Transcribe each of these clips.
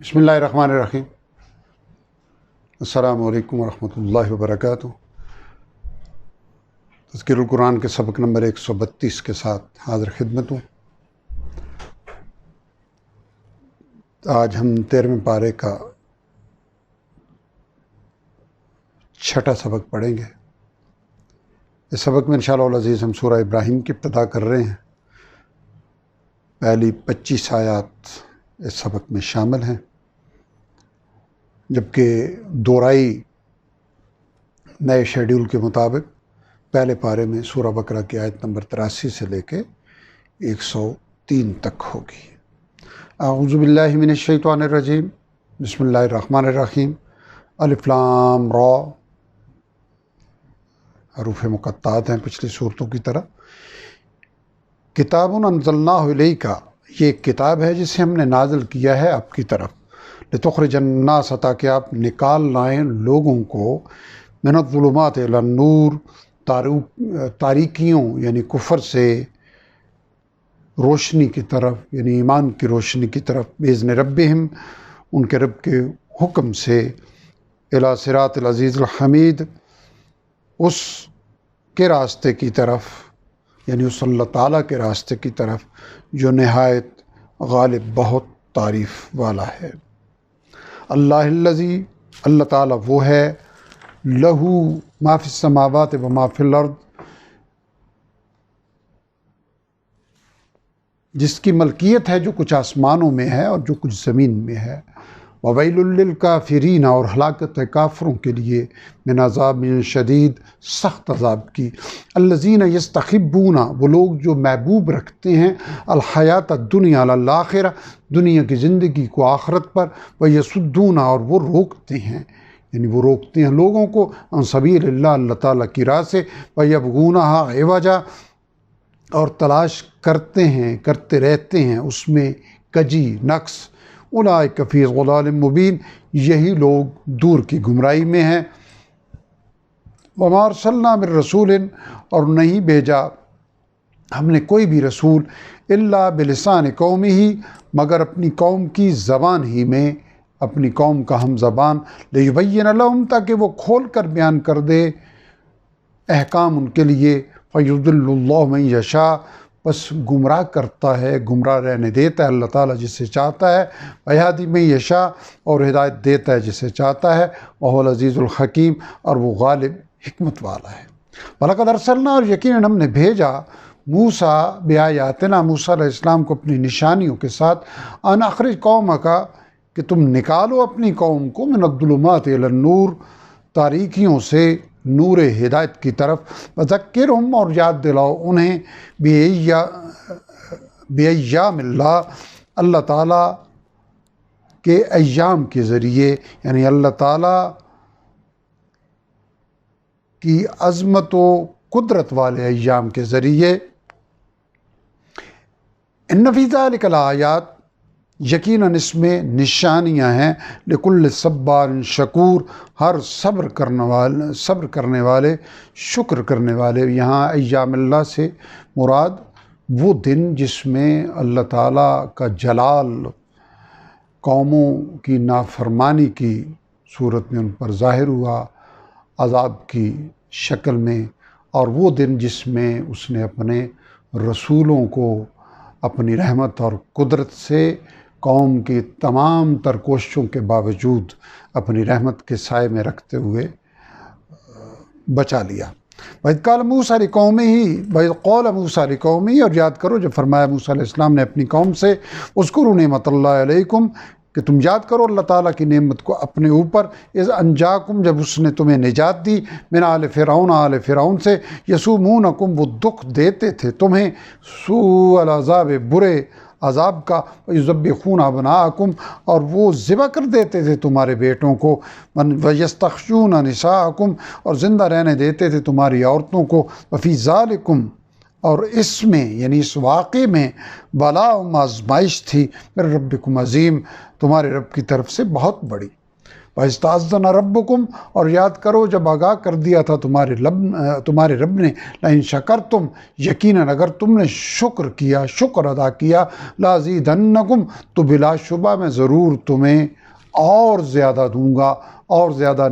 بسم اللہ الرحمن الرحیم۔ السلام علیکم ورحمۃ اللہ وبرکاتہ۔ تذکیر القرآن کے سبق نمبر 132 کے ساتھ حاضر خدمت ہوں۔ آج ہم 13ویں پارے کا 6واں سبق پڑھیں گے۔ اس سبق میں انشاءاللہ العزیز ہم سورہ ابراہیم کی ابتدا کر رہے ہیں۔ پہلی 25 آیات اس سبق میں شامل ہیں، جبکہ دورائی نئے شیڈول کے مطابق پہلے پارے میں سورہ بقرہ کی آیت نمبر 83 سے لے کے 103 تک ہوگی۔ اعوذ باللہ من الشیطان الرجیم، بسم اللہ الرحمن الرحیم۔ الف لام را، حروف مقطعات ہیں پچھلی صورتوں کی طرح۔ کتاب انزلناہ الیک، یہ ایک کتاب ہے جسے ہم نے نازل کیا ہے آپ کی طرف، لتخرج الناس، تاکہ آپ نکال لائیں لوگوں کو، من الظلمات الی النور، تاریکیوں یعنی کفر سے روشنی کی طرف، یعنی ایمان کی روشنی کی طرف، باذن ربہم، ان کے رب کے حکم سے، الی صراط العزیز الحمید، اس کے راستے کی طرف، یعنی اس اللہ تعالیٰ کے راستے کی طرف جو نہایت غالب بہت تعریف والا ہے۔ اللہ الذی، اللہ تعالیٰ وہ ہے، لہو ما فی السماوات و ما فی الارض، جس کی ملکیت ہے جو کچھ آسمانوں میں ہے اور جو کچھ زمین میں ہے۔ وویل للکافرین، اور ہلاکت ہے کافروں کے لیے، من عذاب شدید، سخت عذاب کی۔ الذین یستحبون، وہ لوگ جو محبوب رکھتے ہیں، الحیات الدنیا علی الآخرہ، دنیا کی زندگی کو آخرت پر، ویصدون، اور وہ روکتے ہیں، یعنی وہ روکتے ہیں لوگوں کو، عن سبیل اللہ، اللہ تعالیٰ کی راہ سے، ویبغونہا عوجا، اور تلاش کرتے رہتے ہیں اس میں کجی، نقص۔ اولئک فی ضلال مبین، یہی لوگ دور کی گمراہی میں ہیں۔ وما ارسلنا من رسول، اور نہیں بھیجا ہم نے کوئی بھی رسول، الا بلسان قومہ، مگر اپنی قوم کی زبان ہی میں، اپنی قوم کا ہم زبان، لیبین لہم، تاکہ وہ کھول کر بیان کر دے احکام ان کے لیے۔ فیضل اللہ من یشاء، بس گمراہ کرتا ہے، گمراہ رہنے دیتا ہے اللہ تعالیٰ جسے چاہتا ہے، ویہدی من یشاء، اور ہدایت دیتا ہے جسے چاہتا ہے، وہو العزیز الحکیم، اور وہ غالب حکمت والا ہے۔ وَلَقَدْ أَرْسَلْنَا، اور یقیناً ہم نے بھیجا، موسیٰ بآیاتنا، موسیٰ علیہ السلام کو اپنی نشانیوں کے ساتھ، ان اخرج قومک، کہ تم نکالو اپنی قوم کو، من الظلمات الی النور، تاریکیوں سے نور ہدایت کی طرف، وذکرہم، اور یاد دلاؤ انہیں، بایام اللہ، اللہ تعالیٰ کے ایام کے ذریعے، یعنی اللہ تعالیٰ کی عظمت و قدرت والے ایام کے ذریعے۔ ان فی ذلک الآیات، یقیناً اس میں نشانیاں ہیں، لکل صبار شکور، ہر صبر کرنے والے، شکر کرنے والے۔ یہاں ایام اللہ سے مراد وہ دن جس میں اللہ تعالیٰ کا جلال قوموں کی نافرمانی کی صورت میں ان پر ظاہر ہوا، عذاب کی شکل میں، اور وہ دن جس میں اس نے اپنے رسولوں کو اپنی رحمت اور قدرت سے قوم کی تمام تر کوششوں کے باوجود اپنی رحمت کے سائے میں رکھتے ہوئے بچا لیا۔ وَإِذْ قَالَ مُوسَىٰ لِقَوْمِهِ، وَإِذْ قَالَ مُوسَىٰ لِقَوْمِهِ، اور یاد کرو جب فرمایا موسیٰ علیہ السلام نے اپنی قوم سے، اذکروا نعمت اللہ علیکم، کہ تم یاد کرو اللہ تعالیٰ کی نعمت کو اپنے اوپر، اذ انجاکم، جب اس نے تمہیں نجات دی، من آل فرعون، آل فرعون سے، یسومونکم، وہ دکھ دیتے تھے تمہیں، سوء العذاب، برے عذاب کا، یذبحون ابناءکم، اور وہ ذبح کر دیتے تھے تمہارے بیٹوں کو، ویستحیون نساءکم، اور زندہ رہنے دیتے تھے تمہاری عورتوں کو، وفی ذالکم، اور اس میں یعنی اس واقعے میں، بلاء، آزمائش تھی، من ربکم عظیم، تمہارے رب کی طرف سے بہت بڑی۔ وَإِسْتَأْذَنَ رَبُّكُمْ، اور یاد کرو جب آگاہ کر دیا تھا تمہارے رب نے، لَإِن شَكَرْتُمْ، یقیناً اگر تم نے شکر ادا کیا، لَأَزِيدَنَّكُمْ، تو بلا شبہ میں ضرور تمہیں اور زیادہ دوں گا، اور زیادہ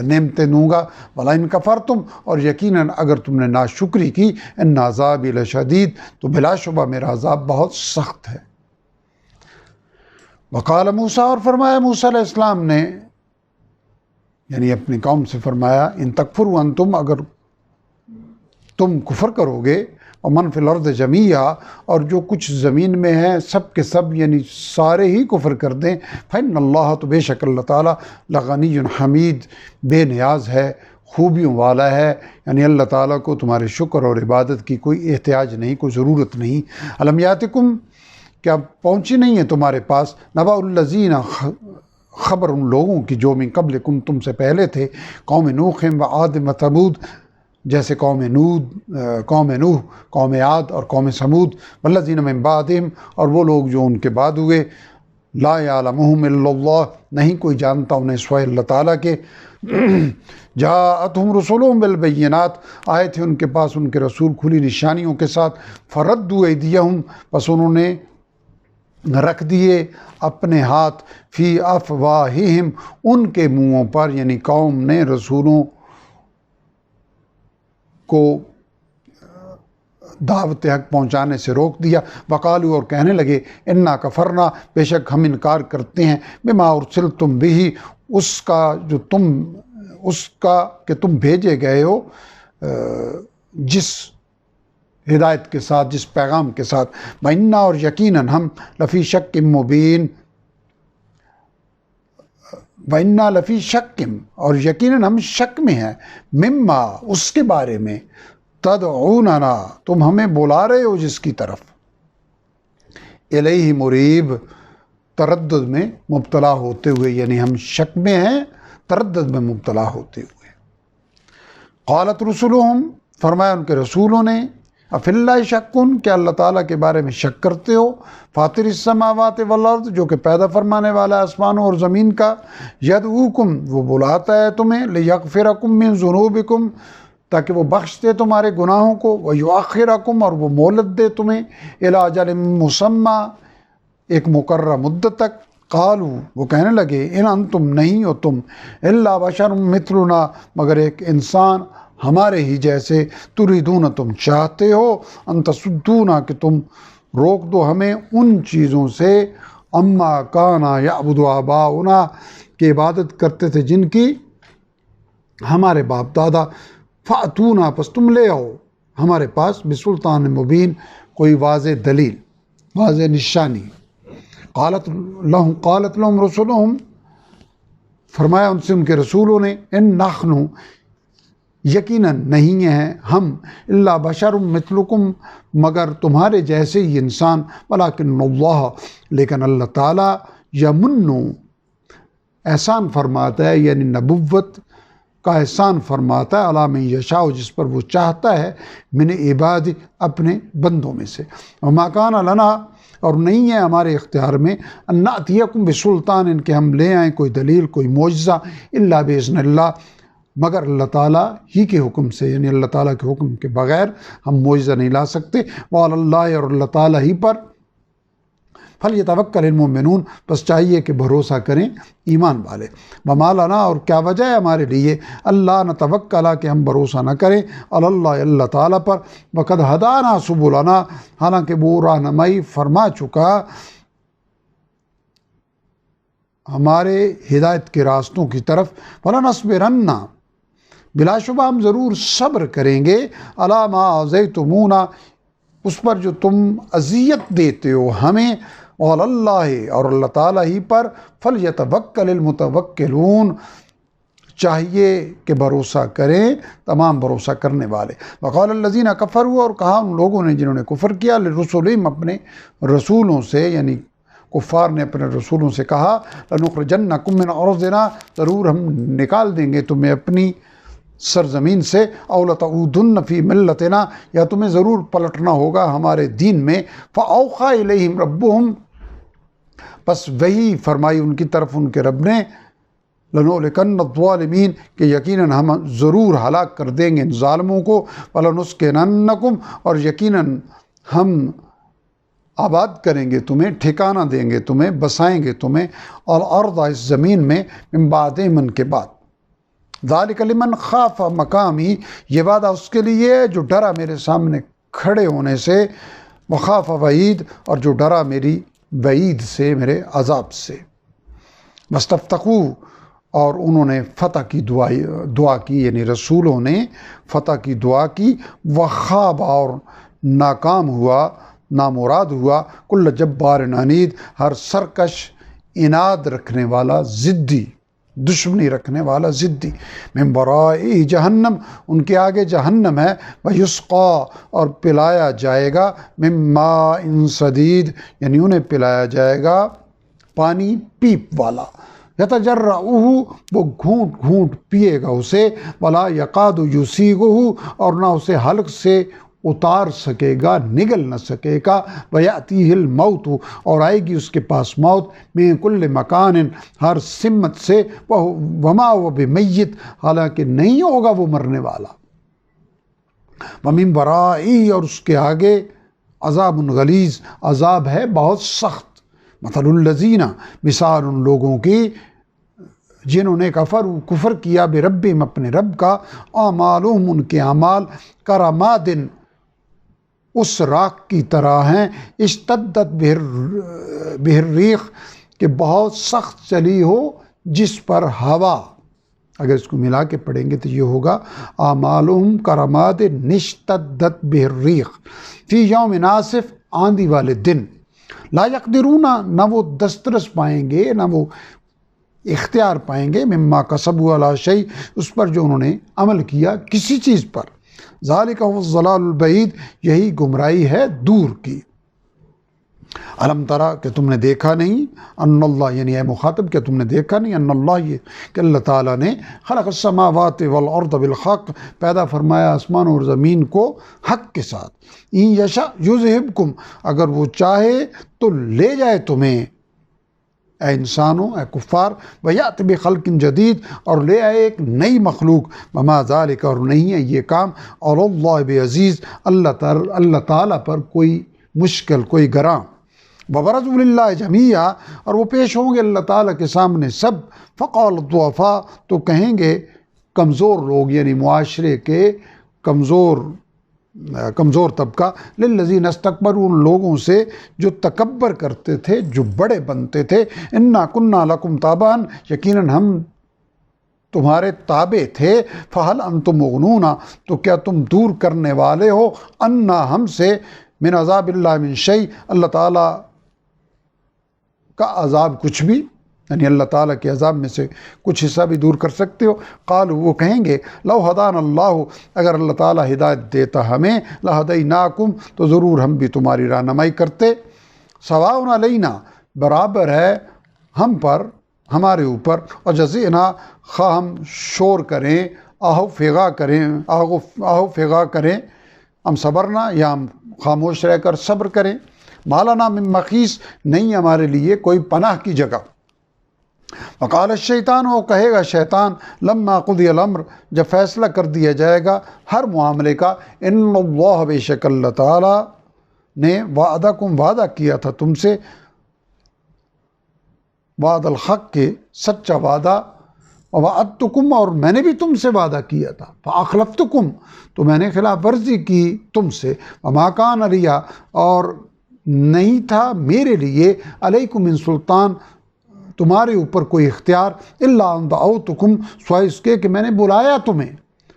نعمتیں دوں گا، وَلَئِن كَفَرْتُمْ، اور یقیناً اگر تم نے ناشکری کی، اِنَّ عَذَابِي لَشَدِيدٌ، تو بلا شبہ میرا عذاب بہت سخت ہے۔ وقال موسیٰ، اور فرمایا موسیٰ علیہ السلام نے، یعنی اپنی قوم سے فرمایا، ان تکفروا انتم، اگر تم کفر کرو گے، ومن فی الارض جمیعا، اور جو کچھ زمین میں ہے سب کے سب، یعنی سارے ہی کفر کر دیں، فإن اللہ، تو بے شک اللہ تعالیٰ، لغنی حمید، بے نیاز ہے، خوبیوں والا ہے، یعنی اللہ تعالیٰ کو تمہارے شکر اور عبادت کی کوئی احتیاج نہیں، کوئی ضرورت نہیں۔ الم یاتکم، کیا پہنچی نہیں ہے تمہارے پاس، نبأ الذین، خبر ان لوگوں کی جو من قبلکم، تم سے پہلے تھے، قوم نوح و عاد و ثمود، جیسے قوم نوح، قوم عاد اور قوم ثمود، والذین من بعدہم، اور وہ لوگ جو ان کے بعد ہوئے، لا یعلمہم الا اللہ، نہیں کوئی جانتا انہیں سوائے اللہ تعالیٰ کے، جاءتہم رسولہم بالبینات، آئے تھے ان کے پاس ان کے رسول کھلی نشانیوں کے ساتھ، فردوا ایدیہم، پس انہوں نے رکھ دیے اپنے ہاتھ، فی افواہہم، ان کے منہوں پر، یعنی قوم نے رسولوں کو دعوت حق پہنچانے سے روک دیا، وقالو، اور کہنے لگے، انا کفرنا، بے شک ہم انکار کرتے ہیں، بما ارسلتم بہ، اس کا کہ تم بھیجے گئے ہو، جس ہدایت کے ساتھ، جس پیغام کے ساتھ، وَإِنَّا، اور یقیناً ہم، لفی شک مبین، وَإِنَّا لفی شک، اور یقیناً ہم شک میں ہیں، مما، اس کے بارے میں، تدعوننا، تم ہمیں بلا رہے ہو جس کی طرف، الیہ مریب، تردد میں مبتلا ہوتے ہوئے، یعنی ہم شک میں ہیں، تردد میں مبتلا ہوتے ہوئے۔ قالت رسلہم، فرمایا ان کے رسولوں نے، افی اللہ شکن، کیا اللہ تعالیٰ کے بارے میں شک کرتے ہو، فاطر السماوات والارض، جو کہ پیدا فرمانے والا ہے آسمانوں اور زمین کا، یدعوکم، وہ بلاتا ہے تمہیں، لیغفرکم من ذنوبکم، تاکہ وہ بخش دے تمہارے گناہوں کو، ویؤخرکم، اور وہ مہلت دے تمہیں، الی اجل مسمی، ایک مقررہ مدت تک، قالو، وہ کہنے لگے، ان انتم، نہیں ہو تم، الا بشر مثلنا، مگر ایک انسان ہمارے ہی جیسے، تریدون، تم چاہتے ہو، ان تصدونا، کہ تم روک دو ہمیں ان چیزوں سے، اما کانا یعبد آباؤنا، کہ عبادت کرتے تھے جن کی ہمارے باپ دادا، فاتونا، پس تم لے آؤ ہمارے پاس، بسلطان مبین، کوئی واضح دلیل، واضح نشانی۔ قالت لهم رسولهم، فرمایا ان سے ان کے رسولوں نے، ان نحن، یقیناً نہیں ہیں ہم، الا بشر مثلکم، مگر تمہارے جیسے ہی انسان، ولکن اللہ، لیکن اللہ تعالیٰ، یمن، احسان فرماتا ہے، یعنی نبوت کا احسان فرماتا ہے، علی من یشاء، جس پر وہ چاہتا ہے، من عباد، اپنے بندوں میں سے، وما کان لنا، اور نہیں ہے ہمارے اختیار میں، ان نأتیکم بسلطان، ان کے ہم لے آئیں کوئی دلیل، کوئی معجزہ، الا باذن اللہ، مگر اللہ تعالیٰ ہی کے حکم سے، یعنی اللہ تعالیٰ کے حکم کے بغیر ہم معجزہ نہیں لا سکتے، وعلی اللہ، اور اللہ تعالیٰ ہی پر، فلیتوکل المؤمنون، بس چاہیے کہ بھروسہ کریں ایمان والے، وما لنا، اور کیا وجہ ہے ہمارے لیے، اللہ نتوکل، کہ ہم بھروسہ نہ کریں، علی اللہ، اللہ تعالیٰ پر، وقد ہدانا سبلنا، حالانکہ وہ رہنمائی فرما چکا ہمارے ہدایت کے راستوں کی طرف، ولنصبرن، بلا شبہ ہم ضرور صبر کریں گے، علی ما آذیتمونا، اس پر جو تم اذیت دیتے ہو ہمیں، وعلی اللہ، اور اللہ تعالیٰ ہی پر، فلیتوکل المتوکلون، چاہیے کہ بھروسہ کریں تمام بھروسہ کرنے والے۔ وقال الذین کفروا، اور کہا ان لوگوں نے جنہوں نے کفر کیا، لرسلہم، اپنے رسولوں سے، یعنی کفار نے اپنے رسولوں سے کہا، لنخرجنکم من ارضنا، ضرور ہم نکال دیں گے تمہیں اپنی سرزمین سے، او لتعودن فی ملتنا، یا تمہیں ضرور پلٹنا ہوگا ہمارے دین میں، فاوحی الیہم ربہم، بس وہی فرمائی ان کی طرف ان کے رب نے لَنُهْلِكَنَّ الظَّالِمِينَ کہ یقیناً ہم ضرور ہلاک کر دیں گے ان ظالموں کو، وَلَنُسْكِنَنَّكُمْ اور یقیناً ہم آباد کریں گے تمہیں، ٹھکانہ دیں گے تمہیں، بسائیں گے تمہیں، اور الارض اس زمین میں من بعدہم ان کے بعد۔ ذَلِكَ لِمَنْ خَافَ مَقَامِي یہ وعدہ اس کے لیے جو ڈرا میرے سامنے کھڑے ہونے سے، وخاف وعید اور جو ڈرا میری وعید سے، میرے عذاب سے۔ وَاسْتَفْتَحُوا اور انہوں نے فتح کی دعا کی، یعنی رسولوں نے فتح کی دعا کی، وخاب اور ناکام ہوا، نامراد ہوا، کل جبار عنید ہر سرکش، اناد رکھنے والا، ضدی، دشمنی رکھنے والا، ضدی، من ورائی جہنم ان کے آگے جہنم ہے، ویسقا اور پلایا جائے گا، من ماء صدید یعنی انہیں پلایا جائے گا پانی پیپ والا، یتجرعہ وہ گھونٹ گھونٹ پیے گا اسے، ولا یقاد یسیغہ اور نہ اسے حلق سے اتار سکے گا، نگل نہ سکے گا، ویأتیہ الموت اور آئے گی اس کے پاس موت، من کل مکان ہر سمت سے، وما هو بمیت حالانکہ نہیں ہوگا وہ مرنے والا، ومن ورائی اور اس کے آگے عذاب غلیظ عذاب ہے بہت سخت، مثل الذین مثال ان لوگوں کی جنہوں نے کفر کیا بربہم اپنے رب کا، اعمالہم ان کے اعمال کرماد اس راکھ کی طرح ہیں، اشتدت بہ الریح کہ بہت سخت چلی ہو جس پر ہوا، اگر اس کو ملا کے پڑھیں گے تو یہ ہوگا اعمالہم کرماد اشتدت بہ الریح فی یوم ناسف آندھی والے دن، لا یقدرون نہ وہ دسترس پائیں گے، نہ وہ اختیار پائیں گے، مما کسبوا علی شیء اس پر جو انہوں نے عمل کیا کسی چیز پر، ذالک هو الضلال البعید یہی گمراہی ہے دور کی۔ علم ترا کہ تم نے دیکھا نہیں، ان اللہ یعنی اے مخاطب کہ تم نے دیکھا نہیں، ان اللہ یہ کہ اللہ تعالیٰ نے خلق السماوات والارض بالحق پیدا فرمایا آسمان اور زمین کو حق کے ساتھ، ان یشاء یذہبکم اگر وہ چاہے تو لے جائے تمہیں، اے انسانوں، اے کفار، ویأت بخلق جدید اور لے آئے ایک نئی مخلوق، وما ذالک اور نہیں ہے یہ کام، اور اللہ بعزیز اللہ تعالیٰ پر کوئی مشکل، کوئی گراں، وبرزوا للہ جمیعا اور وہ پیش ہوں گے اللہ تعالیٰ کے سامنے سب، فقال الضعفاء تو کہیں گے کمزور لوگ یعنی معاشرے کے کمزور طبقہ، للذین استکبروا ان لوگوں سے جو تکبر کرتے تھے، جو بڑے بنتے تھے، انا کنا لکم تابعا یقیناً ہم تمہارے تابع تھے، فہل انتم مغنون تو کیا تم دور کرنے والے ہو، انا ہم سے، من عذاب اللہ من شیء اللہ تعالیٰ کا عذاب کچھ بھی، یعنی اللہ تعالیٰ کے عذاب میں سے کچھ حصہ بھی دور کر سکتے ہو، قالوا وہ کہیں گے لو ہدانا اللہ اگر اللہ تعالیٰ ہدایت دیتا ہمیں، لہدیناکم تو ضرور ہم بھی تمہاری رہنمائی کرتے، سواء علینا برابر ہے ہم پر، ہمارے اوپر، اور جزینا خواہ ہم شور کریں، آہو فغا کریں، ہم صبرنا یا ہم خاموش رہ کر صبر کریں، مالانا من محیص نہیں ہمارے لیے کوئی پناہ کی جگہ، وقال الشیطان وہ کہے گا شیطان، لما قضی الامر جب فیصلہ کر دیا جائے گا ہر معاملے کا، ان اللہ بے شک اللہ تعالیٰ نے وعدکم وعدہ کیا تھا تم سے، وعد الحق کے سچا وعدہ، ووعدتکم اور میں نے بھی تم سے وعدہ کیا تھا، فاخلفتکم تو میں نے خلاف ورزی کی تم سے، وما کان علی اور نہیں تھا میرے لیے، علیکم من سلطان تمہارے اوپر کوئی اختیار، الا ان دعوتکم سوائے اس کے کہ میں نے بلایا تمہیں،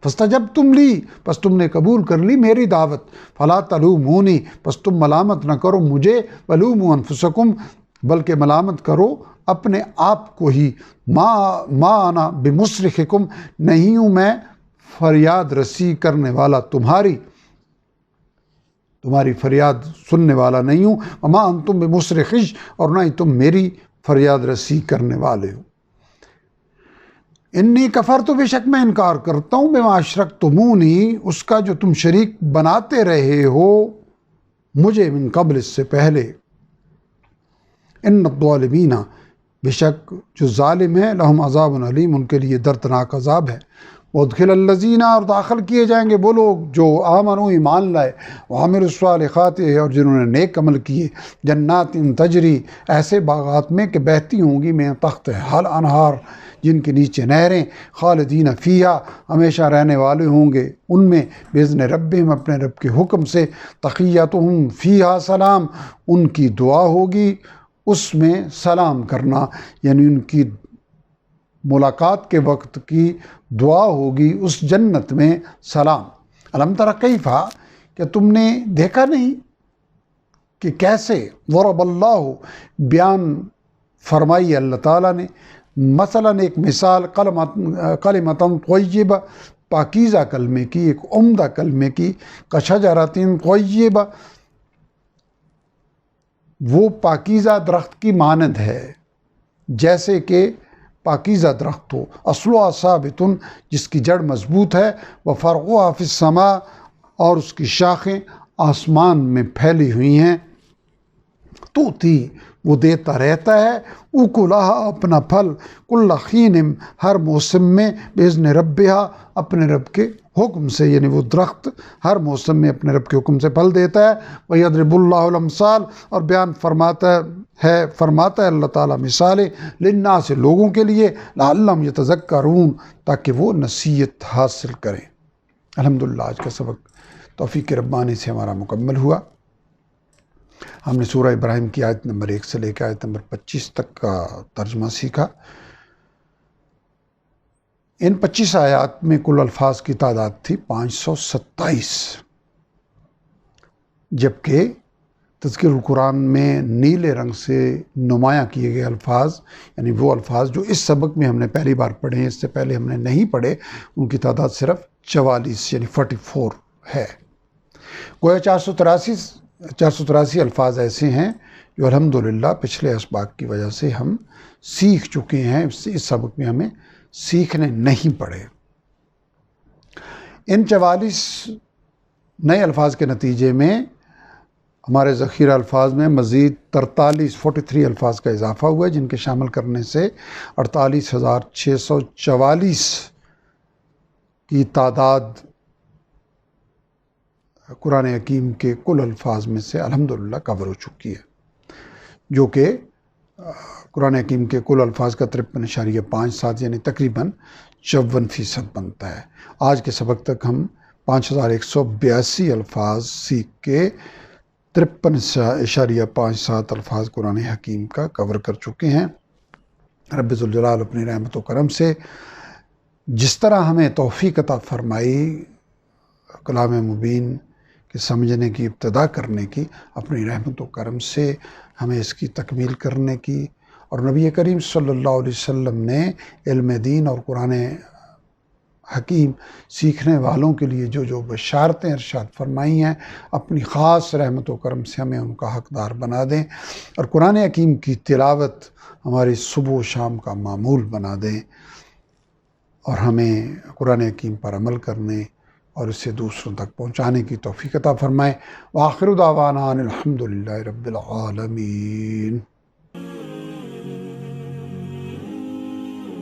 فاستجبتم لی پس تم نے قبول کر لی میری دعوت، فلا تلومونی پس تم ملامت نہ کرو مجھے، ولوموا انفسکم بلکہ ملامت کرو اپنے آپ کو ہی، ما انا بمصرخکم نہیں ہوں میں فریاد رسی کرنے والا تمہاری فریاد سننے والا نہیں ہوں، وما انتم بمصرخی اور نہ ہی تم میری فریاد رسی کرنے والے ہو، انی کفرت بے شک میں انکار کرتا ہوں، بما اشرکتمونی اس کا جو تم شریک بناتے رہے ہو مجھے، من قبل اس سے پہلے، ان الظالمین، بے شک جو ظالم ہیں، لہم عذاب علیم، ان کے لیے دردناک عذاب ہے۔ وادخل الذین، اور داخل کیے جائیں گے وہ لوگ جو آمنوا، ایمان لائے، وعملوا الصالحات، اور جنہوں نے نیک عمل کیے، جنات تجری، ایسے باغات میں کہ بہتی ہوں گی میں تحت حل انہار، جن کے نیچے نہریں، خالدین فیہا، ہمیشہ رہنے والے ہوں گے ان میں، باذن ربہم، اپنے رب کے حکم سے، تحیتہم فیہا سلام، ان کی دعا ہوگی اس میں سلام کرنا، یعنی ان کی ملاقات کے وقت کی دعا ہوگی اس جنت میں سلام۔ الم تر کیفا، کہ تم نے دیکھا نہیں کہ کیسے، ضرب اللہ، بیان فرمائی اللہ تعالیٰ نے، مثلا ایک مثال، کلمۃ طیبہ، پاکیزہ کلمے کی، ایک عمدہ کلمے کی، کشجرۃ طیبہ، وہ پاکیزہ درخت کی مانند ہے، جیسے کہ پاکیزہ درخت ہو، اصلها ثابت، جس کی جڑ مضبوط ہے، وفرعها فی السماء، اور اس کی شاخیں آسمان میں پھیلی ہوئی ہیں، توتی، وہ دیتا رہتا ہے، اکلها، اپنا پھل، کل حین، ہر موسم میں، باذن ربہا، اپنے رب کے حکم سے، یعنی وہ درخت ہر موسم میں اپنے رب کے حکم سے پھل دیتا ہے۔ وَيَضْرِبُ اللَّهُ الْأَمْثَالَ، اور بیان فرماتا ہے اللہ تعالیٰ مثالیں، للناس، لوگوں کے لیے، لعلہم یتذکرون، تاکہ وہ نصیحت حاصل کریں۔ الحمدللہ آج کا سبق توفیق ربانی سے ہمارا مکمل ہوا۔ ہم نے سورہ ابراہیم کی آیت نمبر 1 سے لے کے آیت نمبر 25 تک کا ترجمہ سیکھا۔ ان 25 آیات میں کل الفاظ کی تعداد تھی 527، جبکہ تذکر القرآن میں نیلے رنگ سے نمایاں کیے گئے الفاظ، یعنی وہ الفاظ جو اس سبق میں ہم نے پہلی بار پڑھے ہیں، اس سے پہلے ہم نے نہیں پڑھے، ان کی تعداد صرف 44 یعنی 44 ہے۔ گویا 483 الفاظ ایسے ہیں جو الحمدللہ پچھلے اسباق کی وجہ سے ہم سیکھ چکے ہیں، اس سبق میں ہمیں سیکھنے نہیں پڑے۔ ان 44 نئے الفاظ کے نتیجے میں ہمارے ذخیرہ الفاظ میں مزید 43 الفاظ کا اضافہ ہوا ہے، جن کے شامل کرنے سے 48,644 کی تعداد قرآن حکیم کے کل الفاظ میں سے الحمدللہ کور ہو چکی ہے، جو کہ قرآن حکیم کے کل الفاظ کا 53.57 یعنی تقریباً 54% بنتا ہے۔ آج کے سبق تک ہم 5182 الفاظ سیکھ کے 53.57 الفاظ قرآن حکیم کا کور کر چکے ہیں۔ رب ذوالجلال اپنی رحمت و کرم سے جس طرح ہمیں توفیق عطا فرمائی کلام مبین کے سمجھنے کی، ابتدا کرنے کی، اپنی رحمت و کرم سے ہمیں اس کی تکمیل کرنے کی، اور نبی کریم صلی اللہ علیہ وسلم نے علم دین اور قرآن حکیم سیکھنے والوں کے لیے جو بشارتیں ارشاد فرمائی ہیں، اپنی خاص رحمت و کرم سے ہمیں ان کا حقدار بنا دیں، اور قرآن حکیم کی تلاوت ہماری صبح و شام کا معمول بنا دیں، اور ہمیں قرآن حکیم پر عمل کرنے اور اسے دوسروں تک پہنچانے کی توفیق عطا فرمائے۔ وآخر دعوانا ان الحمدللہ رب العالمین۔